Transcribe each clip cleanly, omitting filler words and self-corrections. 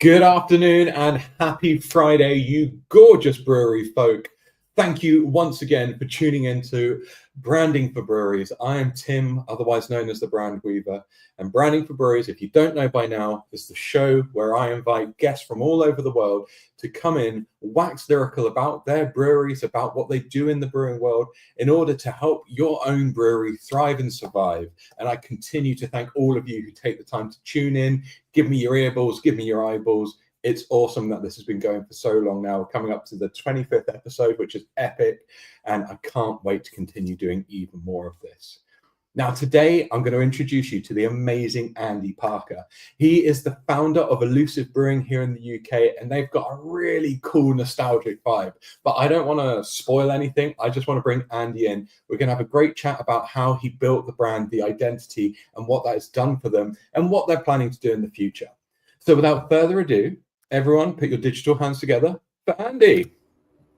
Good afternoon and happy Friday, you gorgeous brewery folk. Thank you once again for tuning into Branding for Breweries. I am Tim, otherwise known as the Brand Weaver. And Branding for Breweries, if you don't know by now, is the show where I invite guests from all over the world to come in, wax lyrical about their breweries, about what they do in the brewing world, in order to help your own brewery thrive and survive. And I continue to thank all of you who take the time to tune in, give me your earballs, give me your eyeballs. It's awesome that this has been going for so long now. We're coming up to the 25th episode, which is epic. And I can't wait to continue doing even more of this. Now, today, I'm going to introduce you to the amazing Andy Parker. He is the founder of Elusive Brewing here in the UK, and they've got a really cool, nostalgic vibe. But I don't want to spoil anything. I just want to bring Andy in. We're going to have a great chat about how he built the brand, the identity, and what that has done for them, and what they're planning to do in the future. So without further ado, everyone, put your digital hands together for Andy.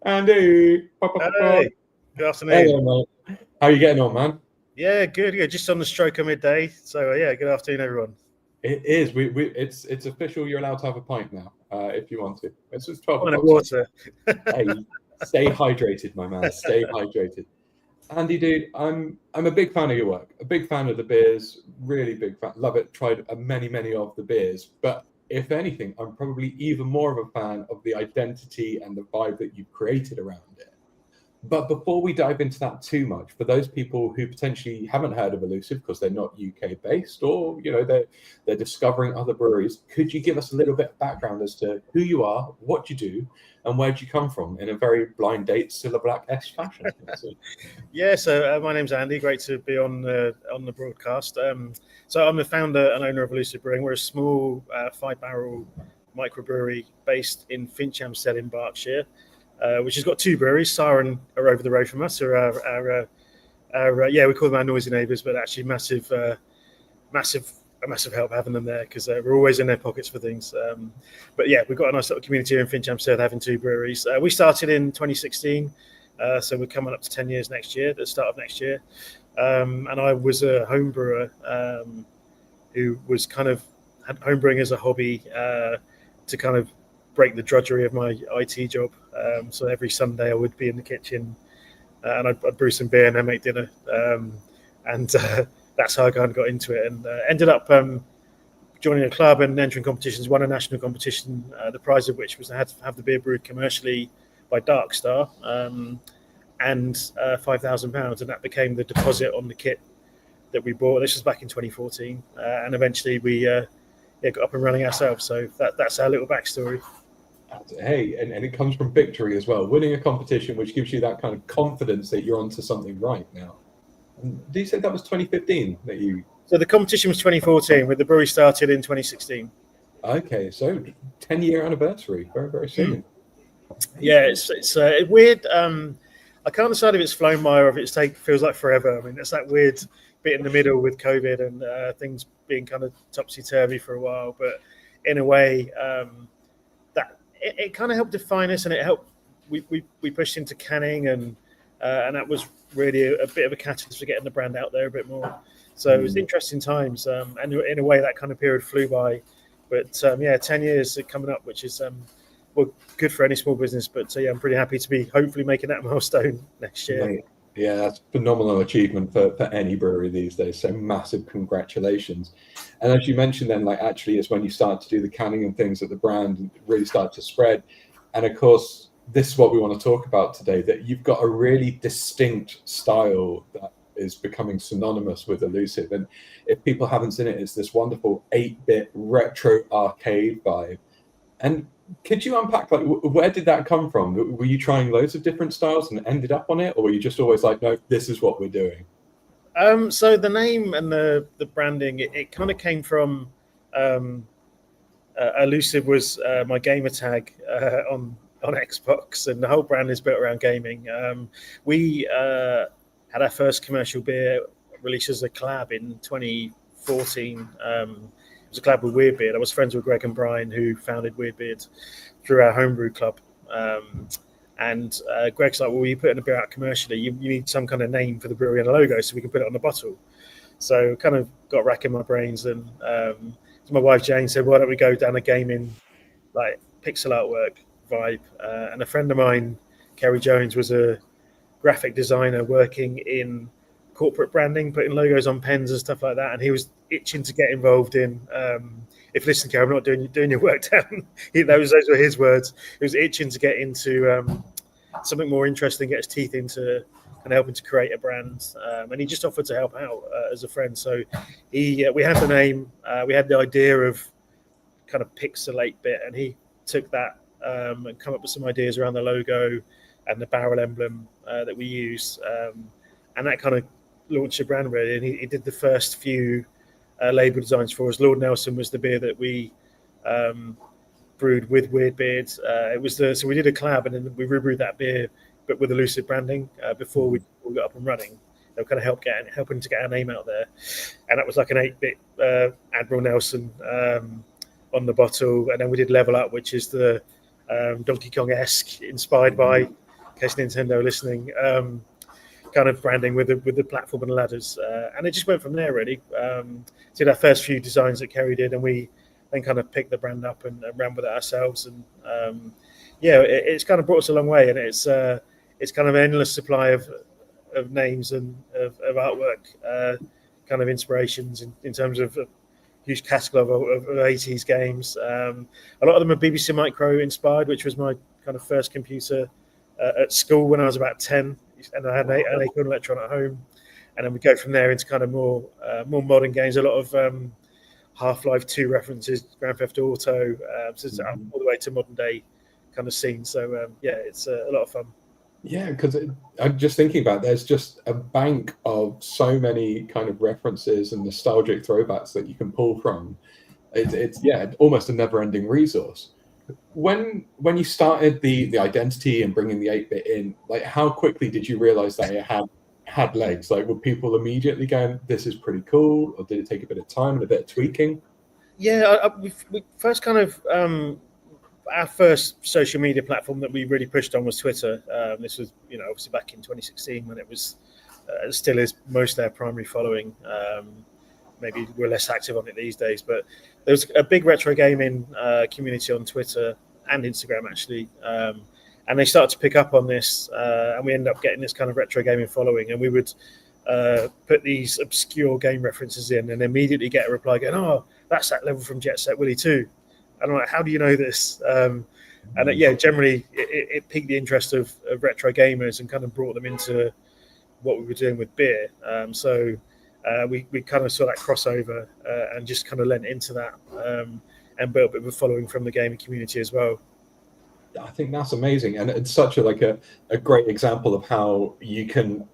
Andy. Hey, good afternoon. Hello, mate. How are you getting on, man? Yeah, good. Yeah, just on the stroke of midday. So yeah, good afternoon, everyone. It is. It's official. You're allowed to have a pint now, if you want to. It's just 12 Pint of o'clock. water. Hey, stay hydrated, my man. Stay hydrated. Andy, dude, I'm a big fan of your work. A big fan of the beers. Really big fan. Love it. Tried many of the beers. But if anything, I'm probably even more of a fan of the identity and the vibe that you've created around it. But before we dive into that too much, for those people who potentially haven't heard of Elusive because they're not UK based, or they're discovering other breweries, could you give us a little bit of background as to who you are, what you do, and where do you come from in a very blind date, Cilla Black-esque fashion? Yeah, so my name's Andy. Great to be on the broadcast. So I'm the founder and owner of Elusive Brewing. We're a small 5-barrel microbrewery based in Finchampstead in Berkshire. Which has got two breweries. Siren are over the road from us. Are our we call them our noisy neighbours, but actually massive help having them there because we're always in their pockets for things. But yeah, we've got a nice little community here in Finchampstead having two breweries. We started in 2016, so we're coming up to 10 years next year, at the start of next year. And I was a home brewer who was kind of had homebrewing as a hobby to kind of break the drudgery of my IT job. So every Sunday I would be in the kitchen and I'd brew some beer and then make dinner. That's how I kind of got into it and ended up joining a club and entering competitions, won a national competition, the prize of which was I had to have the beer brewed commercially by Dark Star and £5,000. And that became the deposit on the kit that we bought. This was back in 2014. And eventually we got up and running ourselves. So that's our little backstory. Hey, and it comes from victory as well, winning a competition, which gives you that kind of confidence that you're onto something right now. And did you say that was 2015 that you? So the competition was 2014, with the brewery started in 2016. Okay, so 10-year anniversary, very soon. Yeah, it's weird. I can't decide if it's flown by or if it's feels like forever. I mean, it's that weird bit in the middle with COVID and things being kind of topsy-turvy for a while, but in a way. It kind of helped define us, and it helped. We pushed into canning, and that was really a bit of a catalyst for getting the brand out there a bit more. So it was interesting times, and in a way that kind of period flew by. But 10 years coming up, which is good for any small business. But I'm pretty happy to be hopefully making that milestone next year. Right. Yeah, that's phenomenal achievement for any brewery these days. So massive congratulations. And as you mentioned then, actually it's when you start to do the canning and things that the brand really start to spread. And of course, this is what we want to talk about today, that you've got a really distinct style that is becoming synonymous with Elusive. And if people haven't seen it, it's this wonderful 8-bit retro arcade vibe. And could you unpack, where did that come from? Were you trying loads of different styles and ended up on it? Or were you just always like, no, this is what we're doing? So the name and the branding, it kind of came from Elusive was my gamer tag on Xbox, and the whole brand is built around gaming. We had our first commercial beer released as a collab in 2014. It was a collab with Weirdbeard. I was friends with Greg and Brian, who founded Weirdbeard through our homebrew club. And Greg's like, well, you putting a beer out commercially, you need some kind of name for the brewery and a logo so we can put it on the bottle. So kind of got racking my brains. And my wife Jane said, why don't we go down a gaming like pixel artwork vibe. And a friend of mine, Kerry Jones, was a graphic designer working in corporate branding, putting logos on pens and stuff like that. And he was itching to get involved in. If listen, Kerry, I'm not doing your work down. those were his words. He was itching to get into something more interesting, get his teeth into and helping to create a brand. And he just offered to help out as a friend. So we had the name, we had the idea of kind of pixelate bit, and he took that and come up with some ideas around the logo and the barrel emblem that we use. And that kind of launched the brand really. And he did the first few label designs for us. Lord Nelson was the beer that we brewed with Weird Beards. So we did a collab, and then we rebrewed that beer, but with Elusive branding before we got up and running. They were kind of helping to get our name out there, and that was like an 8-bit Admiral Nelson on the bottle. And then we did Level Up, which is the Donkey Kong-esque, inspired by, in case Nintendo are listening, kind of branding with the platform and the ladders, and it just went from there really. Did our first few designs that Kerry did, and we then kind of picked the brand up and ran with it ourselves. And it's kind of brought us a long way, and it's kind of an endless supply of names and of artwork, kind of inspirations in terms of a huge catalogue of 80s games. A lot of them are BBC Micro inspired, which was my kind of first computer at school when I was about 10, and I had an Acorn Electron at home. And then we go from there into kind of more modern games. A lot of Half-Life 2 references, Grand Theft Auto, all the way to modern day kind of scene. So it's a lot of fun. Yeah, because I'm just thinking about there's just a bank of so many kind of references and nostalgic throwbacks that you can pull from. It's almost a never-ending resource. When you started the identity and bringing the 8-bit in, like how quickly did you realize that it had legs? Like were people immediately going, "This is pretty cool," or did it take a bit of time and a bit of tweaking? Yeah, we first kind of our first social media platform that we really pushed on was Twitter. This was, obviously back in 2016 when it was still is most of their primary following. Maybe we're less active on it these days, but there was a big retro gaming community on Twitter and Instagram actually, and they started to pick up on this, and we ended up getting this kind of retro gaming following. And we would put these obscure game references in, and immediately get a reply going, "Oh, that's that level from Jet Set Willy 2." And I'm like, "How do you know this?" Generally it piqued the interest of retro gamers and kind of brought them into what we were doing with beer. We kind of saw that crossover and just kind of lent into that and built a bit of a following from the gaming community as well. I think that's amazing, and it's such a great example of how you can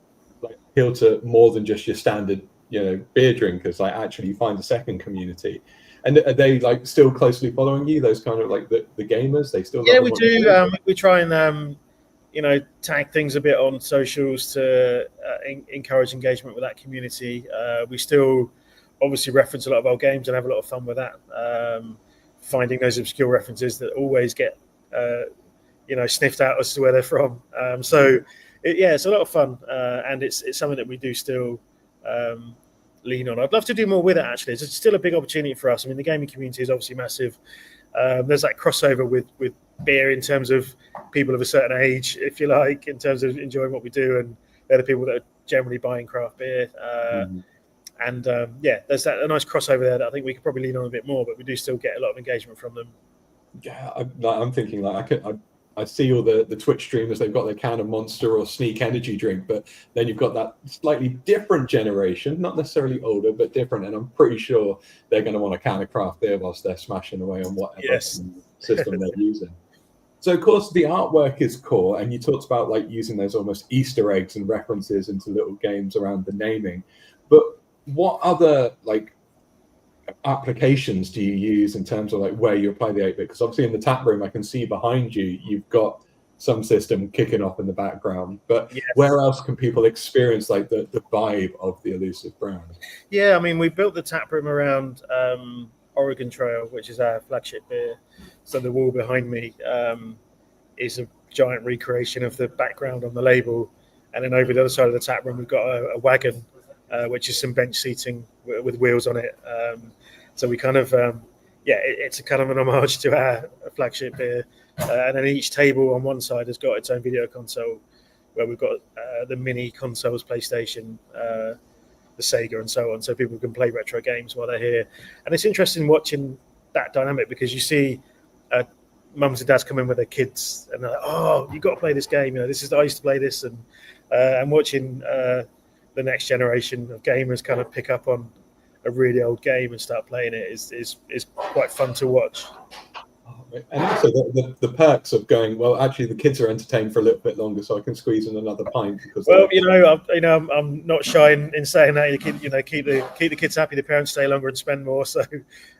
appeal to more than just your standard beer drinkers. Like actually find a second community. And are they still closely following you? Those kind of the gamers, they still we do. We try and tag things a bit on socials to encourage engagement with that community. We still obviously reference a lot of old games and have a lot of fun with that. Finding those obscure references that always get sniffed out as to where they're from. It's a lot of fun, and it's something that we do still lean on. I'd love to do more with it actually. It's still a big opportunity for us. I mean, the gaming community is obviously massive. There's that crossover with beer in terms of people of a certain age, if you like, in terms of enjoying what we do, and they're the people that are generally buying craft beer. And there's a nice crossover there that I think we could probably lean on a bit more, but we do still get a lot of engagement from them. Yeah, I'm thinking I see all the Twitch streamers, they've got their can of Monster or Sneak energy drink, but then you've got that slightly different generation, not necessarily older, but different. And I'm pretty sure they're going to want a can of craft beer whilst they're smashing away on whatever system they're using. So, of course, the artwork is core, and you talked about using those almost Easter eggs and references into little games around the naming. But what other applications do you use in terms of where you apply the 8-bit? Because obviously in the tap room, I can see behind you've got some system kicking off in the background. But where else can people experience the vibe of the Elusive brand? Yeah, I mean, we built the tap room around Oregon Trail, which is our flagship beer. So the wall behind me is a giant recreation of the background on the label. And then over the other side of the tap room, we've got a wagon, which is some bench seating with wheels on it. So we kind of, it's a kind of an homage to our flagship beer. And then each table on one side has got its own video console, where we've got the mini consoles, PlayStation, the Sega, and so on, so people can play retro games while they're here. And it's interesting watching that dynamic, because you see mums and dads come in with their kids, and they're like, "Oh, you got to play this game. This is I used to play this," and watching the next generation of gamers kind of pick up on a really old game and start playing it is quite fun to watch. And also the perks of going, well, actually the kids are entertained for a little bit longer, so I can squeeze in another pint. Because I'm not shy in saying that. Keep the kids happy, the parents stay longer and spend more. So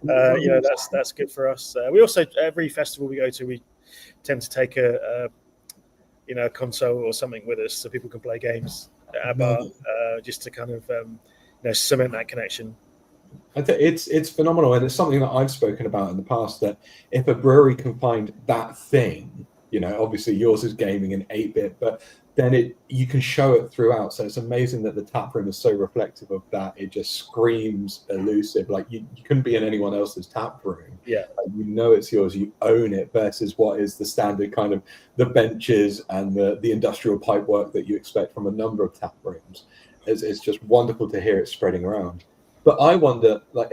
that's good for us. We also, every festival we go to, we tend to take a console or something with us, so people can play games at our bar, just to kind of cement that connection. I think it's phenomenal, and it's something that I've spoken about in the past, that if a brewery can find that thing, obviously yours is gaming and 8-bit, but then you can show it throughout. So it's amazing that the tap room is so reflective of that. It just screams Elusive. Like you couldn't be in anyone else's tap room. Yeah, it's yours. You own it, versus what is the standard kind of the benches and the industrial pipe work that you expect from a number of tap rooms. It's just wonderful to hear it spreading around. But I wonder, like,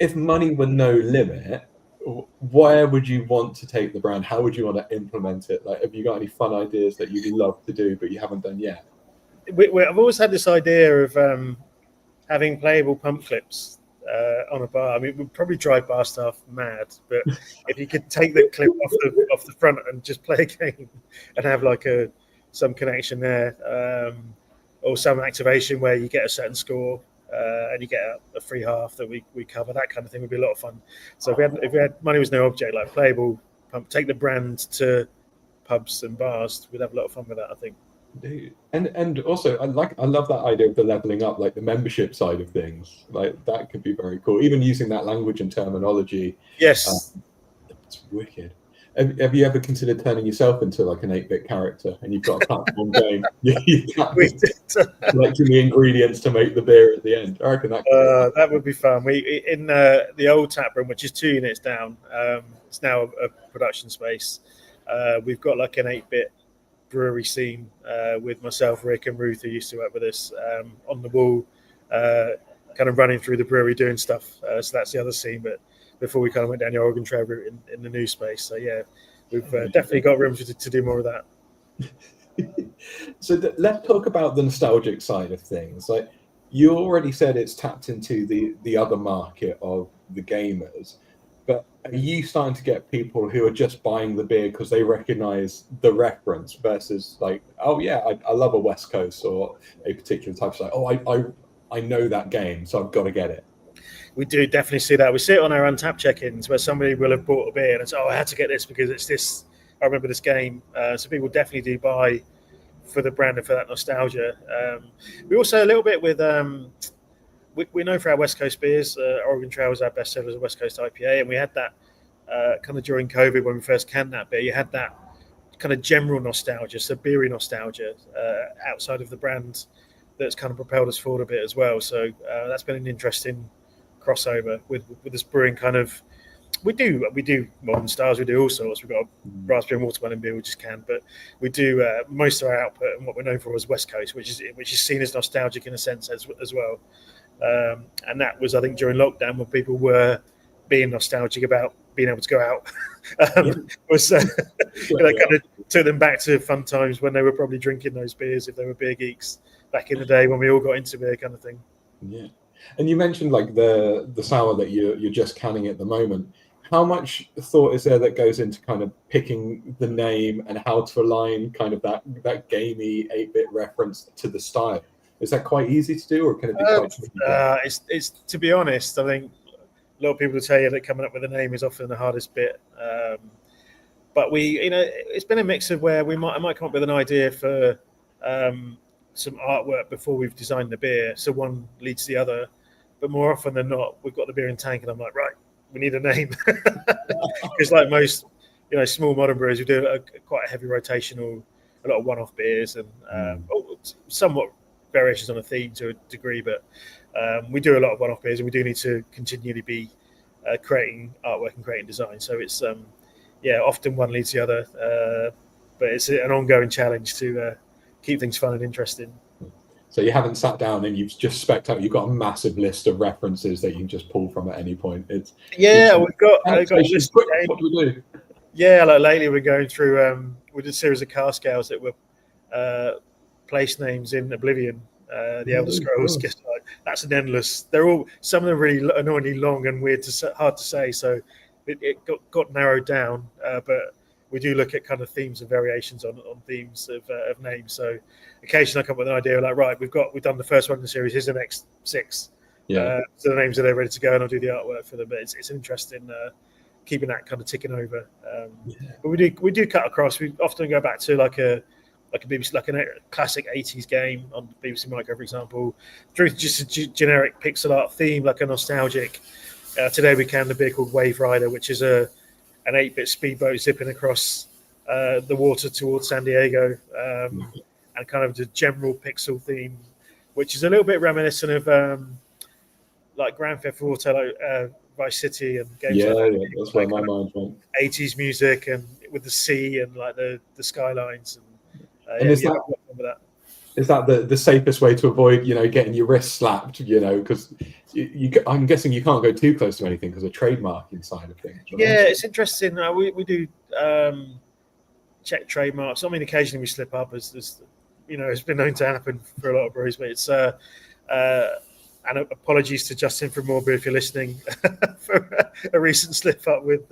if money were no limit, where would you want to take the brand? How would you want to implement it? Like, have you got any fun ideas that you'd love to do but you haven't done yet? I've always had this idea of having playable pump clips on a bar. I mean, we'd probably drive bar staff mad, but if you could take the clip off the front and just play a game and have like some connection there, or some activation where you get a certain score. And you get a free half that we cover, that kind of thing would be a lot of fun. So if we had money was no object, like playable pump, take the brand to pubs and bars, we'd have a lot of fun with that, I think. And also I love that idea of the leveling up, like the membership side of things. Like that could be very cool. Even using that language and terminology. Yes. It's wicked. Have you ever considered turning yourself into like an 8-bit character, and you've got a platform game? You collecting the ingredients to make the beer at the end. I reckon that would be fun. We in the old tap room, which is 2 units down. It's now a production space. We've got like an 8-bit brewery scene with myself, Rick, and Ruth, who used to work with us, on the wall, kind of running through the brewery doing stuff. So that's the other scene, but before we kind of went down the Oregon Trail route in the new space. So yeah, we've definitely got room to do more of that. So let's talk about the nostalgic side of things. Like you already said, it's tapped into the other market of the gamers, but are you starting to get people who are just buying the beer because they recognize the reference, versus like, oh yeah, I love a West Coast or a particular type of site. Oh, I know that game, so I've got to get it. We do definitely see that. We see it on our Untapped check-ins where somebody will have bought a beer and it's, I had to get this because it's this. I remember this game. So people definitely do buy for the brand and for that nostalgia. We also a little bit with we know for our West Coast beers. Oregon Trail was our best seller as a West Coast IPA, and we had that kind of during COVID when we first canned that beer. You had that kind of general nostalgia, so beery nostalgia outside of the brand that's kind of propelled us forward a bit as well. So that's been an interesting crossover with this brewing kind of. We do modern styles. We do all sorts. We've got a raspberry and watermelon beer we just canned, but we do most of our output and what we're known for is West Coast, which is seen as nostalgic in a sense as well. And that was, I think, during lockdown when people were being nostalgic about being able to go out. Was kind of took them back to fun times when they were probably drinking those beers if they were beer geeks back in the day when we all got into beer, kind of thing. Yeah. And you mentioned like the sour that you're just canning at the moment. How much thought is there that goes into kind of picking the name and how to align kind of that gamey 8-bit reference to the style? Is that quite easy to do, or can it be quite tricky? It's to be honest, I think a lot of people will tell you that coming up with a name is often the hardest bit. But it's been a mix of where I might come up with an idea for some artwork before we've designed the beer, so one leads to the other. But more often than not, we've got the beer in tank, and I'm like, right, we need a name. Because like most, small modern breweries, we do quite a heavy rotational, a lot of one-off beers, and somewhat variations on a theme to a degree. But we do a lot of one-off beers, and we do need to continually be creating artwork and creating design. So it's often one leads the other, but it's an ongoing challenge to keep things fun and interesting. So you haven't sat down and you've just spec'd out. You've got a massive list of references that you can just pull from at any point. We've got a list of games. What do we do? Yeah, like lately we're going through. We did a series of car scales that were place names in Oblivion, the Elder Scrolls. That's an endless. They're all, some of them really annoyingly long and weird hard to say. So it got narrowed down, but we do look at kind of themes and variations on themes of names. So occasionally I come up with an idea like, right, we've done the first one in the series. Here's the next 6. So the names are there ready to go, and I'll do the artwork for them. But it's interesting keeping that kind of ticking over. But we do cut across. We often go back to like a BBC, like a classic 80s game on BBC Micro, for example, through just a generic pixel art theme, like a nostalgic. Today we can the beer called Wave Rider, which is an 8-bit speedboat zipping across the water towards San Diego, and kind of the general pixel theme, which is a little bit reminiscent of like Grand Theft Auto, Vice City, and games like that. That's where my mind went. 80s music and with the sea and like the skylines. And is that the safest way to avoid, getting your wrist slapped, because I'm guessing you can't go too close to anything because of trademarking side of things, right? Yeah, it's interesting. We do check trademarks. I mean, occasionally we slip up, as it's been known to happen for a lot of breweries, but it's and apologies to Justin from Moorbeer if you're listening for a recent slip up with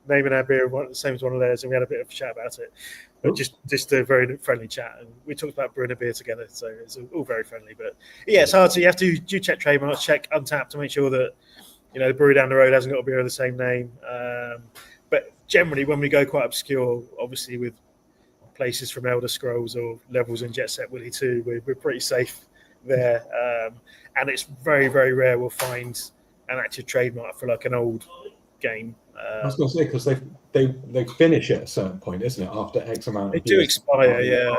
naming our beer the same as one of theirs, and we had a bit of a chat about it. But just a very friendly chat, and we talked about brewing a beer together, so it's all very friendly. But yeah, it's hard. So you have to do check trademarks, check Untapped to make sure that the brewery down the road hasn't got a beer of the same name. But generally, when we go quite obscure, obviously with places from Elder Scrolls or Levels and Jet Set Willy 2, we're pretty safe there. And it's very, very rare we'll find an active trademark for like an old game. I was going to say, because they finish at a certain point, isn't it? After X amount they of do years. expire, yeah.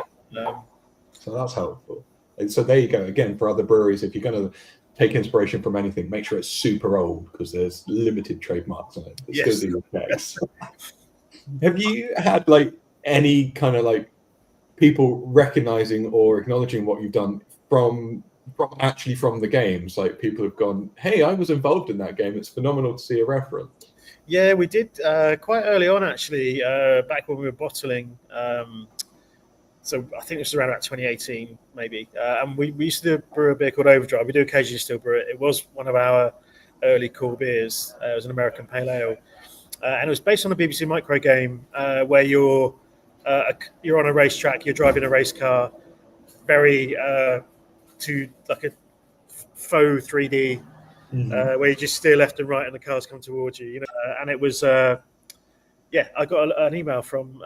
So that's helpful. And so there you go. Again, for other breweries, if you're going to take inspiration from anything, make sure it's super old, because there's limited trademarks on it. It's going to be the case. Have you had like any kind of like people recognizing or acknowledging what you've done from the games? Like people have gone, hey, I was involved in that game. It's phenomenal to see a reference. Yeah, we did quite early on, actually, back when we were bottling. So I think this was around about 2018, maybe. And we used to brew a beer called Overdrive. We do occasionally still brew it. It was one of our early core beers. It was an American pale ale. And it was based on a BBC Micro game where you're on a racetrack, you're driving a race car, very to like a faux 3D, where you just steer left and right and the cars come towards you. And it was I got an email from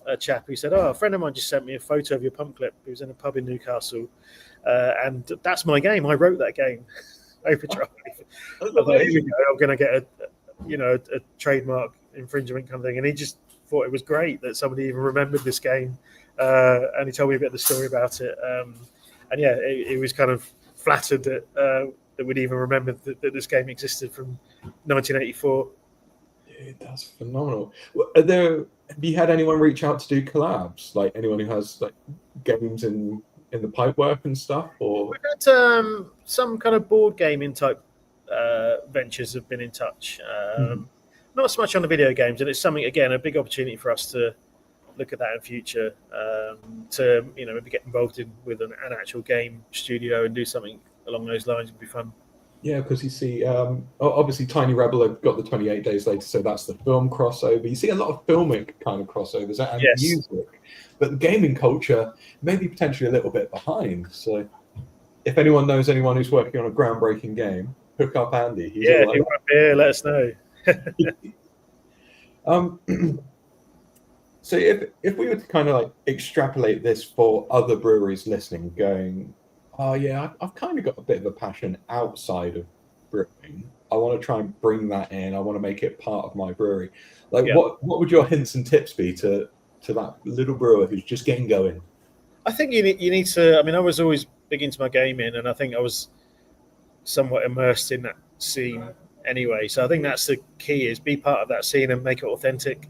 a chap who said, a friend of mine just sent me a photo of your pump clip. He was in a pub in Newcastle, and that's my game. I wrote that game, Overdrive. I thought, here we go, I'm going to get a trademark infringement kind of thing. And he just thought it was great that somebody even remembered this game, and he told me a bit of the story about it. And yeah, it was kind of flattered that we'd even remembered that this game existed from 1984. Dude, that's phenomenal. Have you had anyone reach out to do collabs? Like anyone who has like games in the pipework and stuff? Or we've had some kind of board gaming type ventures have been in touch. Not so much on the video games, and it's something, again, a big opportunity for us to look at that in future, to maybe get involved with an actual game studio and do something along those lines would be fun. Yeah, because you see, obviously Tiny Rebel have got the 28 Days Later, so that's the film crossover. You see a lot of filmic kind of crossovers and music, but the gaming culture may be potentially a little bit behind. So if anyone knows anyone who's working on a groundbreaking game, hook up Andy. He's if you want to let us know. So if we were to kind of like extrapolate this for other breweries listening, going, oh yeah, I've kind of got a bit of a passion outside of brewing. I want to try and bring that in. I want to make it part of my brewery. Like, what would your hints and tips be to that little brewer who's just getting going? I think you need to. I mean, I was always big into my gaming, and I think I was somewhat immersed in that scene anyway. So I think that's the key: is be part of that scene and make it authentic.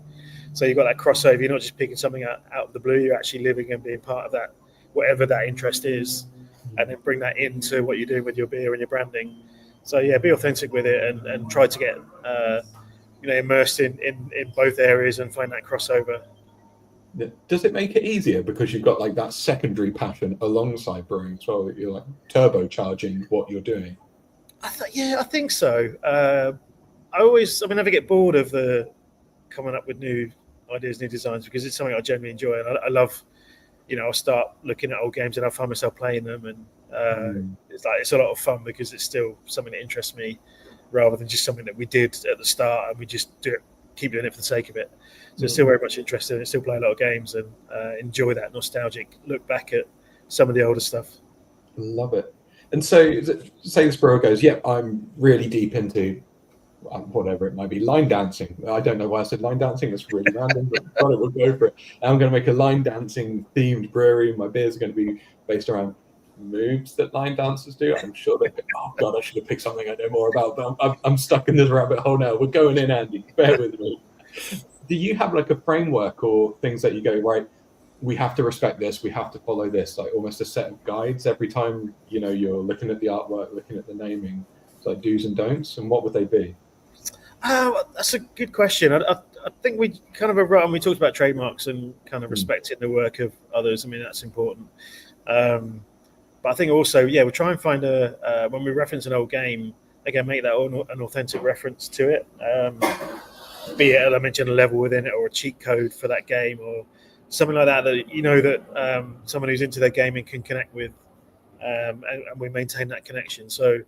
So you've got that crossover. You're not just picking something out of the blue. You're actually living and being part of that, whatever that interest is, and then bring that into what you're doing with your beer and your branding. So yeah, be authentic with it and try to get immersed in both areas and find that crossover. Does it make it easier because you've got like that secondary passion alongside brewing as well, that you're like turbocharging what you're doing? I think so. I never get bored of the coming up with new ideas, new designs, because it's something I generally enjoy, and I love. I'll start looking at old games and I find myself playing them, and it's a lot of fun because it's still something that interests me, rather than just something that we did at the start and we just keep doing it for the sake of it. So it's still very much interested in it, still play a lot of games and enjoy that nostalgic look back at some of the older stuff. Love it. And so say this brewer goes, yep, I'm really deep into whatever it might be, line dancing. I don't know why I said line dancing. It's really random, but I will go for it. I'm going to make a line dancing themed brewery. My beers are going to be based around moves that line dancers do. I'm sure they think, oh God, I should have picked something I know more about, but I'm stuck in this rabbit hole now. We're going in, Andy. Bear with me. Do you have like a framework or things that you go, right, we have to respect this, we have to follow this, like almost a set of guides every time, you're looking at the artwork, looking at the naming, it's like do's and don'ts, and what would they be? That's a good question. I think we kind of and we talked about trademarks and kind of respecting the work of others. I mean, that's important. But I think also, we'll try and find when we reference an old game, again, make that an authentic reference to it. Be it, I mentioned, a level within it or a cheat code for that game or something like that, that someone who's into their gaming can connect with, and we maintain that connection. So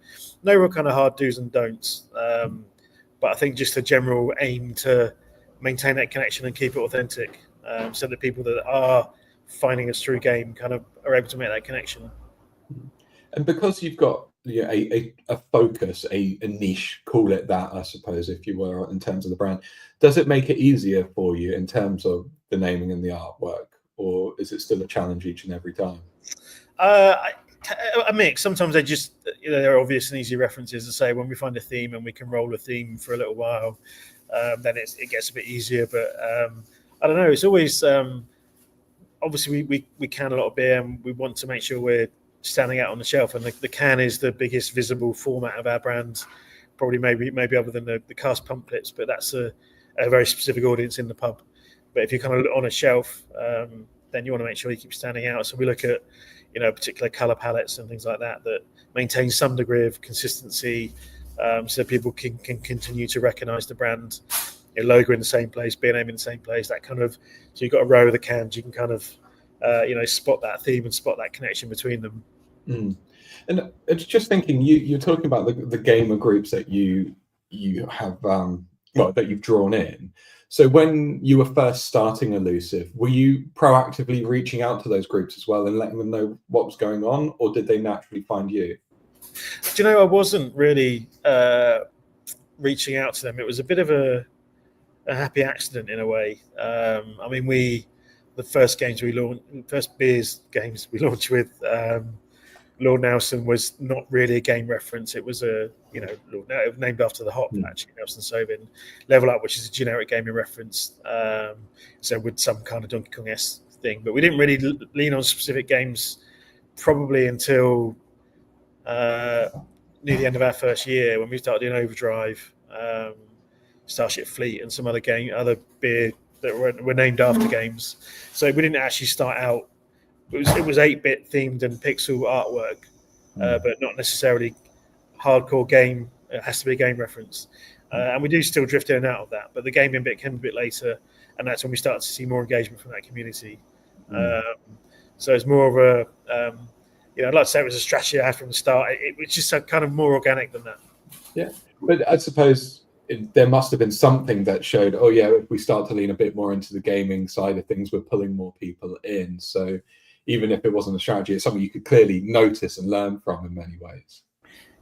no real kind of hard do's and don'ts. But I think just a general aim to maintain that connection and keep it authentic, so that people that are finding us through game kind of are able to make that connection. And because you've got a focus, a niche, call it that, I suppose, if you were, in terms of the brand, does it make it easier for you in terms of the naming and the artwork, or is it still a challenge each and every time? A mix. Sometimes they just, they're obvious and easy references to say when we find a theme and we can roll a theme for a little while, then it gets a bit easier. But I don't know. It's always obviously we can a lot of beer and we want to make sure we're standing out on the shelf, and the can is the biggest visible format of our brand, probably maybe other than the cast pump clips, but that's a very specific audience in the pub. But if you're kind of on a shelf, then you want to make sure you keep standing out. So we look at particular color palettes and things like that maintain some degree of consistency, so people can continue to recognize the brand, logo in the same place, beer name in the same place, that kind of. So you've got a row of the cans, you can kind of spot that theme and spot that connection between them. And it's just thinking, you're talking about the gamer groups that you have, that you've drawn in. So when you were first starting Elusive, were you proactively reaching out to those groups as well and letting them know what was going on, or did they naturally find you? Do you know, I wasn't really reaching out to them. It was a bit of a happy accident in a way. I mean, the first games we launched, first beers games we launched with Lord Nelson was not really a game reference. It was named after the hop, actually, Nelson Sauvin. Level Up, which is a generic gaming reference, so with some kind of Donkey Kong-esque thing. But we didn't really lean on specific games probably until near the end of our first year, when we started doing Overdrive, Starship Fleet, and some other beer that were named after games. So we didn't actually start out. It was 8-bit themed and pixel artwork, but not necessarily hardcore game. It has to be a game reference, and we do still drift in and out of that. But the gaming bit came a bit later, and that's when we started to see more engagement from that community. So it's more of a, I'd like to say it was a strategy I had from the start. It was just kind of more organic than that. Yeah, but I suppose there must have been something that showed, if we start to lean a bit more into the gaming side of things, we're pulling more people in. So even if it wasn't a strategy, it's something you could clearly notice and learn from in many ways.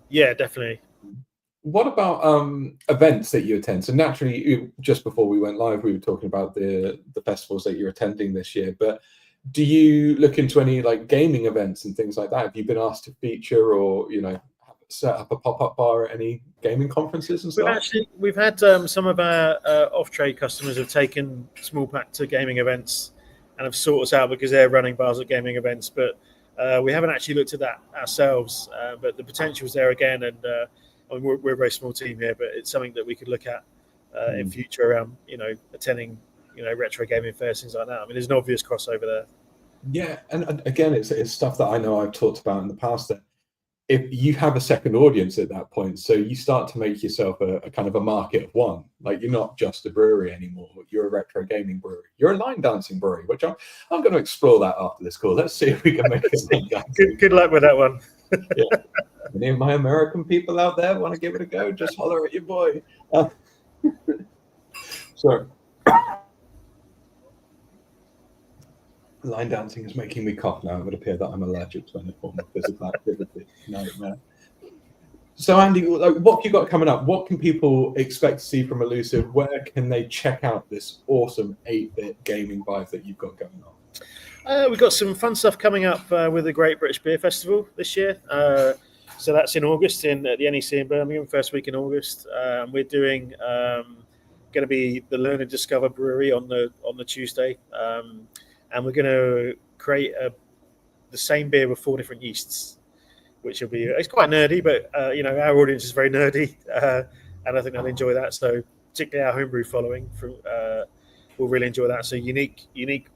Yeah, definitely. What about events that you attend? So naturally, just before we went live, we were talking about the festivals that you're attending this year, but do you look into any like gaming events and things like that? Have you been asked to feature or, set up a pop-up bar at any gaming conferences and stuff? We've had some of our off-trade customers have taken small pack to gaming events and have sought us out because they're running bars at gaming events. But we haven't actually looked at that ourselves. But the potential is there again, and I mean, we're a very small team here, but it's something that we could look at in future around, attending, retro gaming fairs, things like that. I mean, there's an obvious crossover there. Yeah, and again, it's stuff that I know I've talked about in the past, that if you have a second audience at that point, so you start to make yourself a kind of a market of one. Like, you're not just a brewery anymore. You're a retro gaming brewery. You're a line dancing brewery, which I'm going to explore that after this call. Let's see if we can make it. Good luck with that one. Yeah. Any of my American people out there want to give it a go? Just holler at your boy. So, line dancing is making me cough now. It would appear that I'm allergic to any form of physical activity. Nightmare. So, Andy, what have you got coming up? What can people expect to see from Elusive? Where can they check out this awesome 8-bit gaming vibe that you've got going on? We've got some fun stuff coming up with the Great British Beer Festival this year. So that's in August at the NEC in Birmingham, first week in August. We're doing going to be the Learn and Discover Brewery on the Tuesday. And we're going to create the same beer with 4 different yeasts, which will be, it's quite nerdy, but our audience is very nerdy, and I think they'll enjoy that. So particularly our homebrew following will really enjoy that. So unique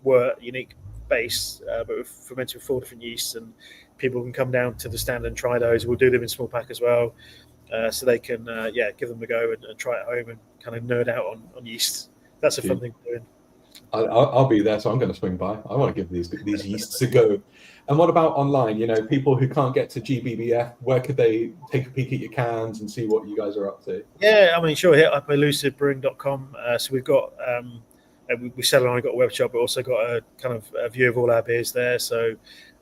wort, unique base, but we're fermented with 4 different yeasts, and people can come down to the stand and try those. We'll do them in small pack as well, so they can give them a go and try it at home and kind of nerd out on yeast. That's a fun thing to do. I'll be there, so I'm going to swing by. I want to give these yeasts a go. And what about online? People who can't get to GBBF, where could they take a peek at your cans and see what you guys are up to? Yeah, I mean, sure, hit up elusivebrewing.com. So we've got, we sell on, we've got a web shop, but also got a kind of a view of all our beers there. So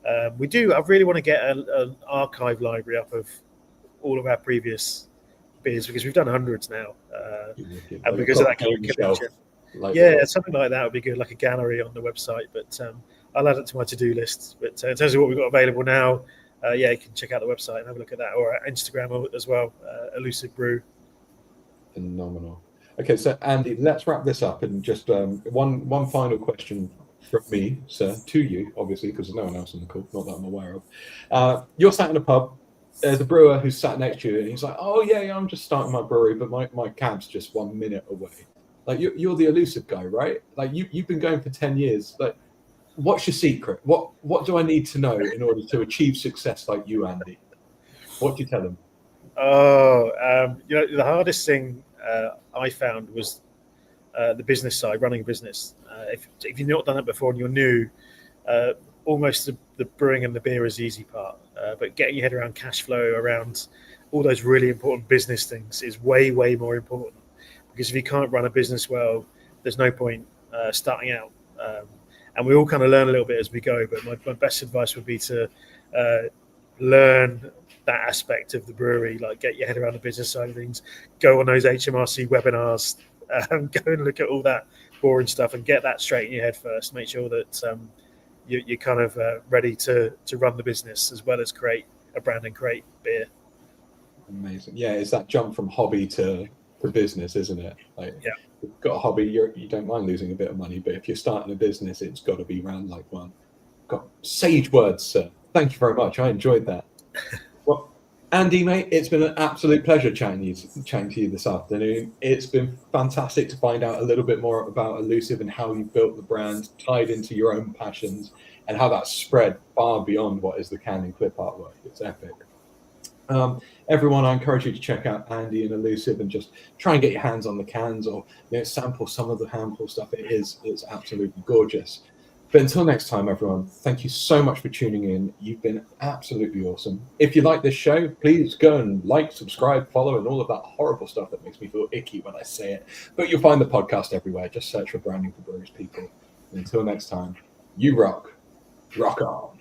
I really want to get an archive library up of all of our previous beers, because we've done hundreds now. And because of that kind of connection. Something like that would be good, like a gallery on the website. But I'll add it to my to-do list. But in terms of what we've got available now, you can check out the website and have a look at that, or Instagram as well, Elusive Brew. Phenomenal. Okay, so Andy, let's wrap this up, and just one final question from me, sir, to you, obviously, because there's no one else on the call, not that I'm aware of. You're sat in a pub. There's a brewer who's sat next to you, and he's like, "Oh yeah, I'm just starting my brewery, but my cab's just 1 minute away." Like, you're the Elusive guy, right? Like, you've been going for 10 years. Like, what's your secret? What do I need to know in order to achieve success like you, Andy? What do you tell them? The hardest thing I found was the business side, running a business. If you've not done it before and you're new, almost the brewing and the beer is the easy part. But getting your head around cash flow, around all those really important business things is way, way more important. Because if you can't run a business well, there's no point starting out. And we all kind of learn a little bit as we go. But my best advice would be to learn that aspect of the brewery, like get your head around the business side of things, go on those HMRC webinars, go and look at all that boring stuff and get that straight in your head first. Make sure that you're kind of ready to run the business as well as create a brand and create beer. Amazing. Yeah, it's that jump from hobby to business, isn't it? Like, yeah, you've got a hobby, you don't mind losing a bit of money, but if you're starting a business, it's got to be ran like one. Got sage words, sir. Thank you very much. I enjoyed that. Well, Andy, mate, it's been an absolute pleasure chatting to you this afternoon. It's been fantastic to find out a little bit more about Elusive and how you built the brand, tied into your own passions, and how that's spread far beyond what is the can and clip artwork. It's epic. Everyone, I encourage you to check out Andy and Elusive and just try and get your hands on the cans, or sample some of the handful stuff. It's absolutely gorgeous. But until next time, everyone, thank you so much for tuning in. You've been absolutely awesome. If you like this show, please go and like, subscribe, follow, and all of that horrible stuff that makes me feel icky when I say it. But you'll find the podcast everywhere. Just search for Branding for Brewers, people. And until next time, you rock. Rock on.